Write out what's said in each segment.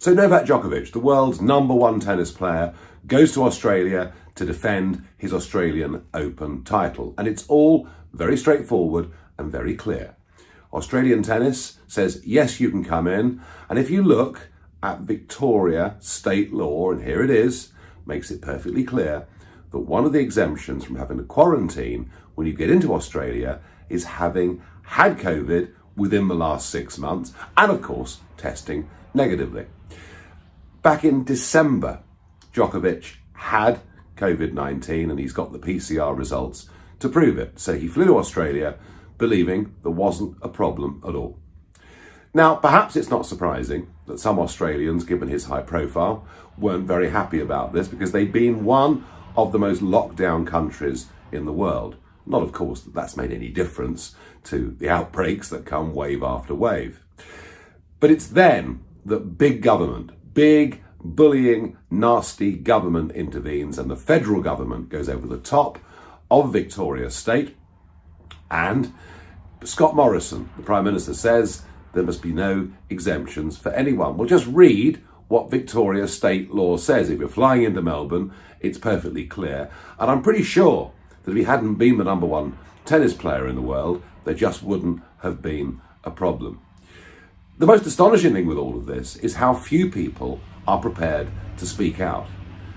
So Novak Djokovic, the world's #1 tennis player, goes to Australia to defend his Australian Open title. And it's all very straightforward and very clear. Australian tennis says, yes, you can come in. And if you look at Victoria state law, and here it is, makes it perfectly clear that one of the exemptions from having to quarantine when you get into Australia is having had COVID within the last 6 months, and of course, testing negatively. Back in December, Djokovic had COVID-19 and he's got the PCR results to prove it. So he flew to Australia believing there wasn't a problem at all. Now, perhaps it's not surprising that some Australians, given his high profile, weren't very happy about this because they'd been one of the most locked down countries in the world. Not, of course, that that's made any difference to the outbreaks that come wave after wave. But it's then that big government, big, bullying, nasty government intervenes and the federal government goes over the top of Victoria State. And Scott Morrison, the Prime Minister, says there must be no exemptions for anyone. Well, just read what Victoria State law says. If you're flying into Melbourne, it's perfectly clear. And I'm pretty sure that if he hadn't been the #1 tennis player in the world, there just wouldn't have been a problem. The most astonishing thing with all of this is how few people are prepared to speak out.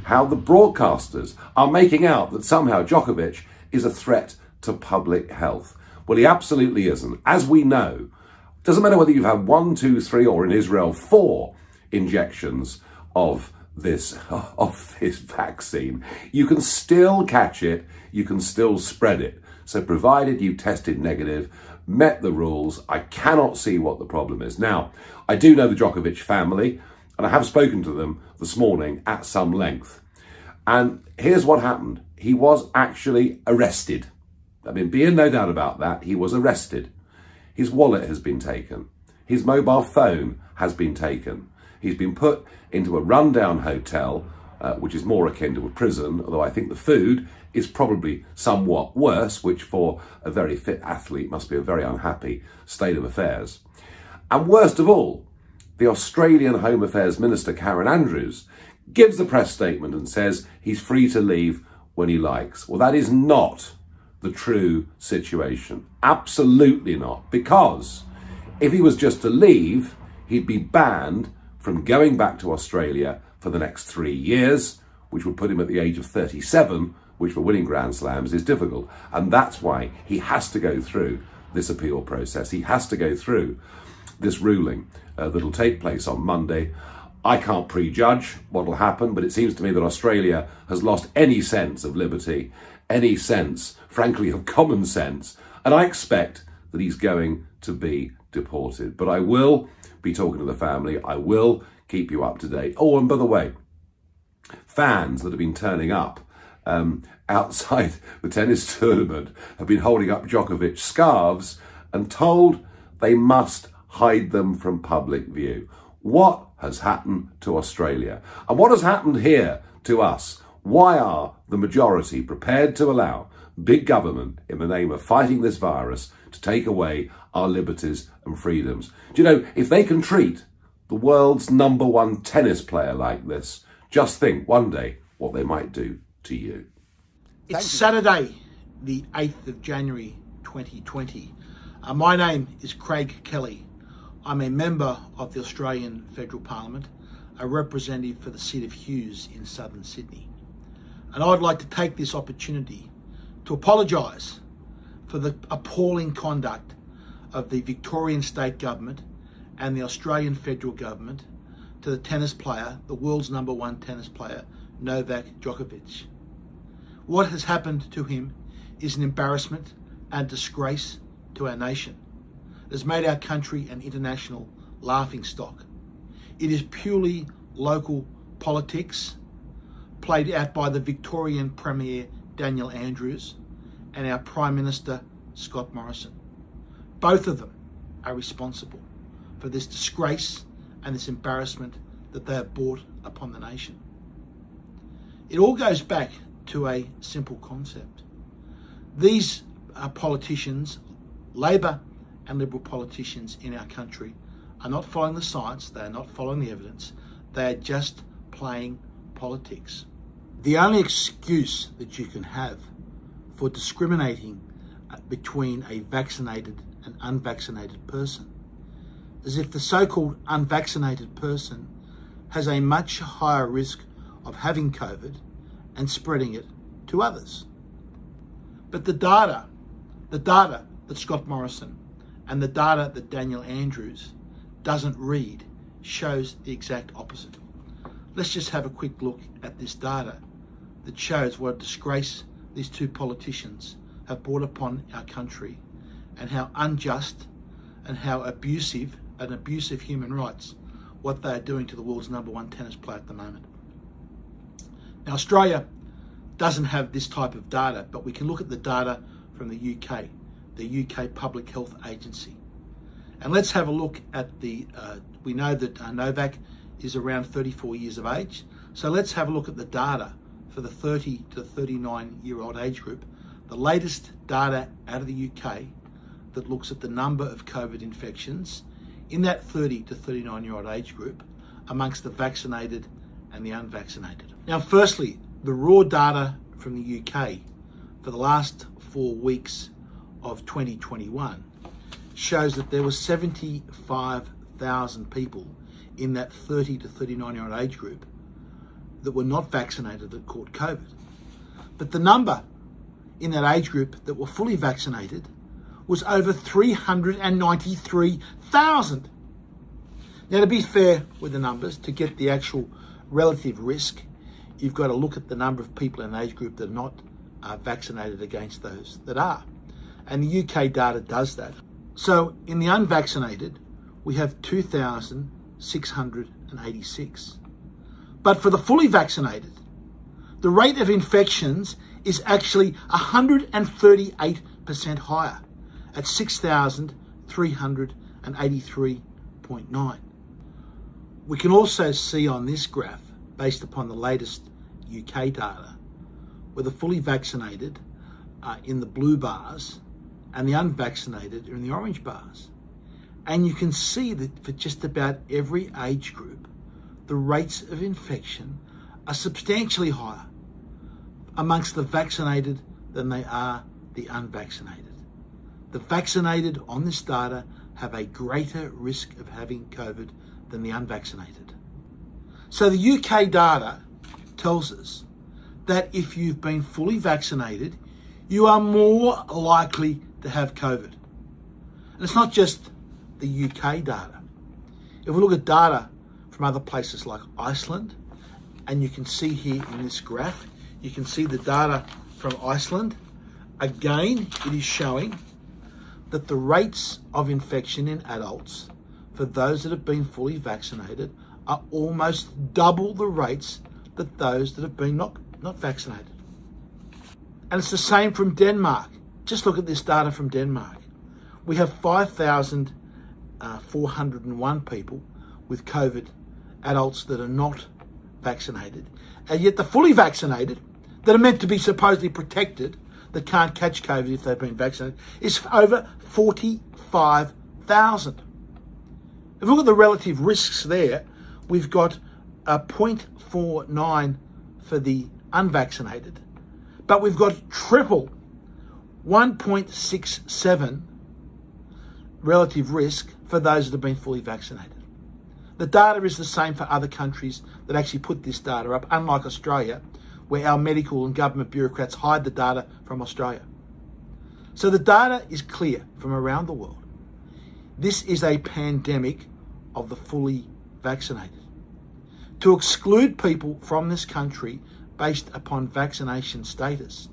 How the broadcasters are making out that somehow Djokovic is a threat to public health. Well, he absolutely isn't. As we know, it doesn't matter whether you've had 1, 2, 3, or in Israel 4 injections of this vaccine, you can still catch it, you can still spread it. So provided you tested negative, met the rules, I cannot see what the problem is. Now, I do know the Djokovic family, and I have spoken to them this morning at some length. And here's what happened. He was actually arrested. I mean, be in no doubt about that, he was arrested. His wallet has been taken. His mobile phone has been taken. He's been put into a rundown hotel, which is more akin to a prison, although I think the food is probably somewhat worse, which for a very fit athlete must be a very unhappy state of affairs. And worst of all, the Australian Home Affairs Minister, Karen Andrews, gives a press statement and says he's free to leave when he likes. Well, that is not the true situation. Absolutely not. Because if he was just to leave, he'd be banned from going back to Australia for the next 3 years, which would put him at the age of 37, which for winning Grand Slams is difficult. And that's why he has to go through this appeal process. He has to go through this ruling that'll take place on Monday. I can't prejudge what will happen, but it seems to me that Australia has lost any sense of liberty, any sense, frankly, of common sense. And I expect that he's going to be deported. But I will be talking to the family. I will keep you up to date. Oh, and by the way, fans that have been turning up outside the tennis tournament have been holding up Djokovic scarves and told they must hide them from public view. What has happened to Australia? And what has happened here to us? Why are the majority prepared to allow big government, in the name of fighting this virus, to take away our liberties and freedoms? Do you know, if they can treat the world's #1 tennis player like this, just think one day what they might do to you. It's Saturday, the 8th of January 2020. My name is Craig Kelly. I'm a member of the Australian Federal Parliament, a representative for the seat of Hughes in southern Sydney. And I'd like to take this opportunity to apologise for the appalling conduct of the Victorian State Government and the Australian Federal Government to the tennis player, the world's #1 tennis player, Novak Djokovic. What has happened to him is an embarrassment and disgrace to our nation. It has made our country an international laughingstock. It is purely local politics played out by the Victorian Premier Daniel Andrews and our Prime Minister Scott Morrison. Both of them are responsible for this disgrace and this embarrassment that they have brought upon the nation. It all goes back to a simple concept. These politicians, Labor and Liberal politicians in our country, are not following the science, they are not following the evidence, They are just playing politics. The only excuse that you can have for discriminating between a vaccinated and unvaccinated person is if the so-called unvaccinated person has a much higher risk of having COVID and spreading it to others. But the data that Scott Morrison and the data that Daniel Andrews doesn't read shows the exact opposite. Let's just have a quick look at this data that shows what a disgrace these two politicians have brought upon our country and how unjust and how abusive human rights what they are doing to the world's #1 tennis player at the moment. Now, Australia doesn't have this type of data, but we can look at the data from the UK Public Health Agency. And let's have a look at we know that NOVAC is around 34 years of age. So let's have a look at the data for the 30 to 39-year-old age group. The latest data out of the UK that looks at the number of COVID infections in that 30 to 39-year-old age group amongst the vaccinated and the unvaccinated. Now, firstly, the raw data from the UK for the last 4 weeks of 2021 shows that there were 75,000 people in that 30 to 39-year-old age group that were not vaccinated that caught COVID. But the number in that age group that were fully vaccinated was over 393,000. Now, to be fair with the numbers, to get the actual relative risk, you've got to look at the number of people in the age group that are not vaccinated against those that are. And the UK data does that. So in the unvaccinated, we have 2,686. But for the fully vaccinated, the rate of infections is actually 138% higher at 6,383.9. We can also see on this graph, based upon the latest UK data, where the fully vaccinated are in the blue bars and the unvaccinated are in the orange bars. And you can see that for just about every age group, the rates of infection are substantially higher amongst the vaccinated than they are the unvaccinated. The vaccinated on this data have a greater risk of having COVID than the unvaccinated. So the UK data tells us that if you've been fully vaccinated, you are more likely to have COVID. And it's not just the UK data. If we look at data from other places like Iceland, and you can see here in this graph, you can see the data from Iceland. Again, it is showing that the rates of infection in adults for those that have been fully vaccinated are almost double the rates that those that have been not vaccinated. And it's the same from Denmark. Just look at this data from Denmark. We have 5,401 people with COVID, adults that are not vaccinated. And yet the fully vaccinated, that are meant to be supposedly protected, that can't catch COVID if they've been vaccinated, is over 45,000. If we look at the relative risks there, we've got a 0.49 for the unvaccinated, but we've got triple 1.67 relative risk for those that have been fully vaccinated. The data is the same for other countries that actually put this data up, unlike Australia, where our medical and government bureaucrats hide the data from Australia. So the data is clear from around the world. This is a pandemic of the fully vaccinated. To exclude people from this country based upon vaccination status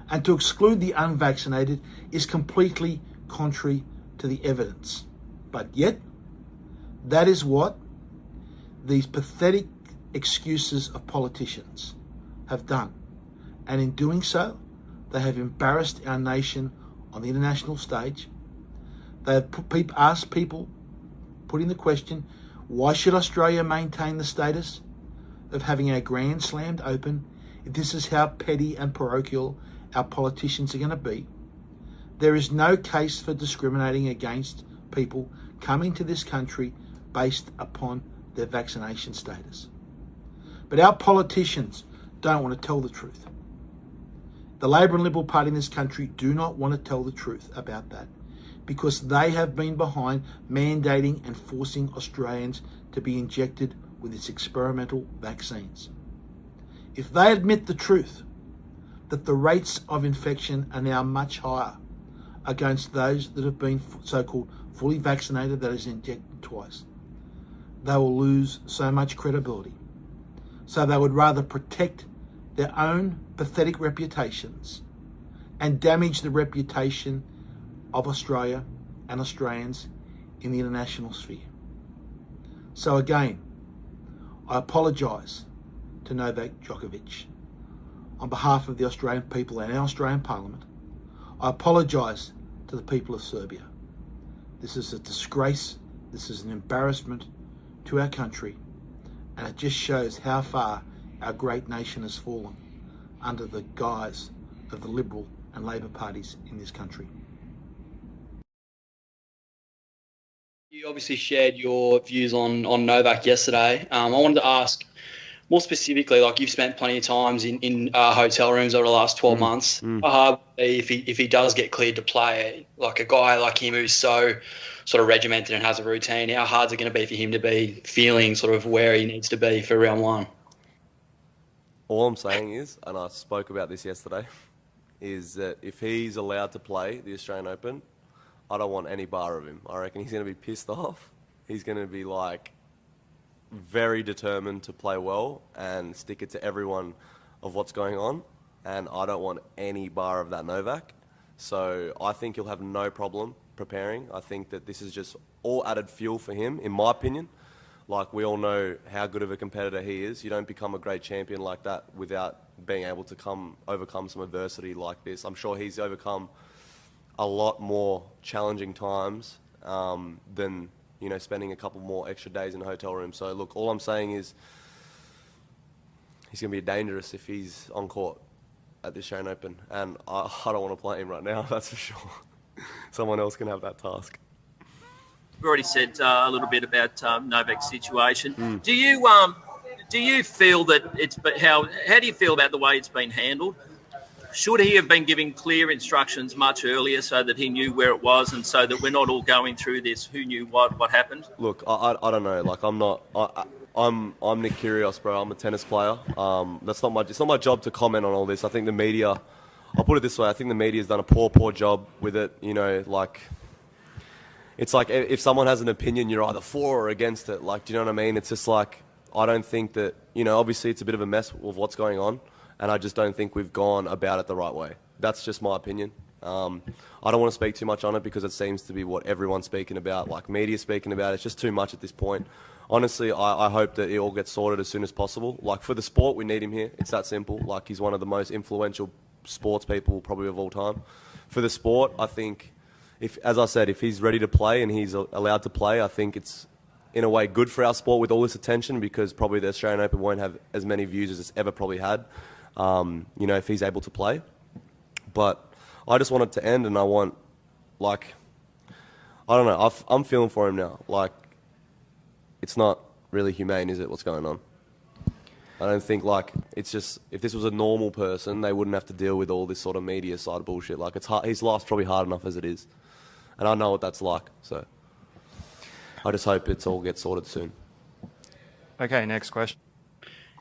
and to exclude the unvaccinated is completely contrary to the evidence. But yet, that is what these pathetic excuses of politicians have done. And in doing so, they have embarrassed our nation on the international stage. They have asked people, putting the question, why should Australia maintain the status of having our Grand Slammed open if this is how petty and parochial our politicians are going to be? There is no case for discriminating against people coming to this country based upon their vaccination status. But our politicians don't want to tell the truth. The Labor and Liberal Party in this country do not want to tell the truth about that, because they have been behind mandating and forcing Australians to be injected with its experimental vaccines. If they admit the truth, that the rates of infection are now much higher against those that have been so-called fully vaccinated, that is injected twice, they will lose so much credibility. So they would rather protect their own pathetic reputations and damage the reputation of Australia and Australians in the international sphere. So again, I apologise to Novak Djokovic on behalf of the Australian people and our Australian Parliament. I apologise to the people of Serbia. This is a disgrace, this is an embarrassment to our country, and it just shows how far our great nation has fallen under the guise of the Liberal and Labor parties in this country. You obviously shared your views on Novak yesterday. I wanted to ask more specifically, like you've spent plenty of times in hotel rooms over the last 12 months. How hard would it be if he does get cleared to play, like a guy like him who's so sort of regimented and has a routine, how hard is it going to be for him to be feeling sort of where he needs to be for round one? All I'm saying is, and I spoke about this yesterday, is that if he's allowed to play the Australian Open, I don't want any bar of him. I reckon he's going to be pissed off. He's going to be like very determined to play well and stick it to everyone of what's going on. And I don't want any bar of that Novak. So I think he'll have no problem preparing. I think that this is just all added fuel for him, in my opinion. Like, we all know how good of a competitor he is. You don't become a great champion like that without being able to overcome some adversity like this. I'm sure he's overcome a lot more challenging times than, you know, spending a couple more extra days in a hotel room. So look, all I'm saying is he's going to be dangerous if he's on court at the Australian Open, and I don't want to play him right now, that's for sure. Someone else can have that task. We've already said a little bit about Novak's situation. Do you feel that how do you feel about the way it's been handled? Should he have been given clear instructions much earlier so that he knew where it was, and so that we're not all going through this who knew what happened? Look, I don't know. Like, I'm Nick Kyrgios, bro. I'm a tennis player. It's not my job to comment on all this. I think the media, I'll put it this way, I think the media's done a poor job with it. You know, like, it's like if someone has an opinion, you're either for or against it. Like, do you know what I mean? It's just like, I don't think that, you know, obviously it's a bit of a mess with what's going on, and I just don't think we've gone about it the right way. That's just my opinion. I don't want to speak too much on it because it seems to be what everyone's speaking about, like media speaking about. It's just too much at this point. Honestly, I hope that it all gets sorted as soon as possible. Like, for the sport, we need him here. It's that simple. Like, he's one of the most influential sports people probably of all time. For the sport, I think, as I said, if he's ready to play and he's allowed to play, I think it's, in a way, good for our sport with all this attention, because probably the Australian Open won't have as many views as it's ever probably had, you know, if he's able to play. But I just want it to end, and I want, like, I don't know, I'm feeling for him now. Like, it's not really humane, is it, what's going on? I don't think, like, it's just, if this was a normal person, they wouldn't have to deal with all this sort of media side of bullshit. Like, it's hard, his life's probably hard enough as it is. And I know what that's like, so I just hope it all gets sorted soon. Okay, next question.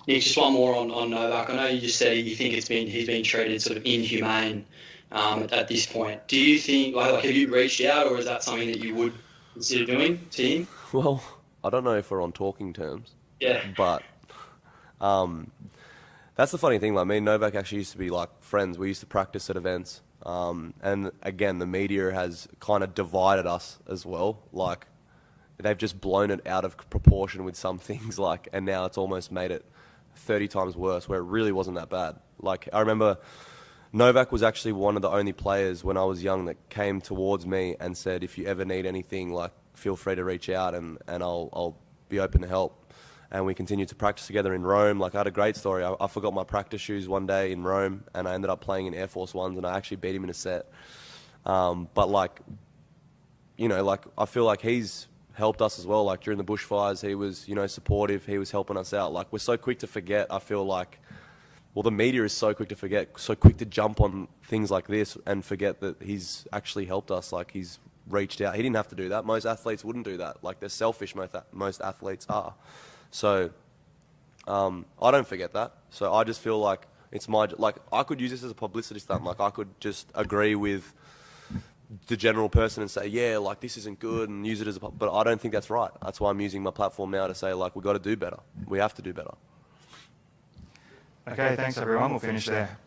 Nick, just one more on Novak. I know you just said you think he's been treated sort of inhumane at this point. Do you think, like, have you reached out, or is that something that you would consider doing to him? Well, I don't know if we're on talking terms. Yeah. But that's the funny thing. Like, me and Novak actually used to be like friends. We used to practice at events. And again, the media has kind of divided us as well. Like, they've just blown it out of proportion with some things, like, and now it's almost made it 30 times worse, where it really wasn't that bad. Like, I remember Novak was actually one of the only players when I was young that came towards me and said, if you ever need anything, like, feel free to reach out and I'll be open to help. And we continued to practice together in Rome. Like, I had a great story. I forgot my practice shoes one day in Rome, and I ended up playing in Air Force Ones, and I actually beat him in a set. But, like, you know, like, I feel like he's helped us as well. Like during the bushfires, he was, you know, supportive. He was helping us out. Like we're so quick to forget. I feel like, well, the media is so quick to forget, so quick to jump on things like this and forget that he's actually helped us. Like he's reached out. He didn't have to do that. Most athletes wouldn't do that. Like they're selfish. Most athletes are. So I don't forget that. So I just feel like it's like I could use this as a publicity stunt. Like I could just agree with the general person and say, yeah, like this isn't good, and use it as but I don't think that's right. That's why I'm using my platform now to say, like, we've got to do better. We have to do better. Okay, thanks everyone. We'll finish there.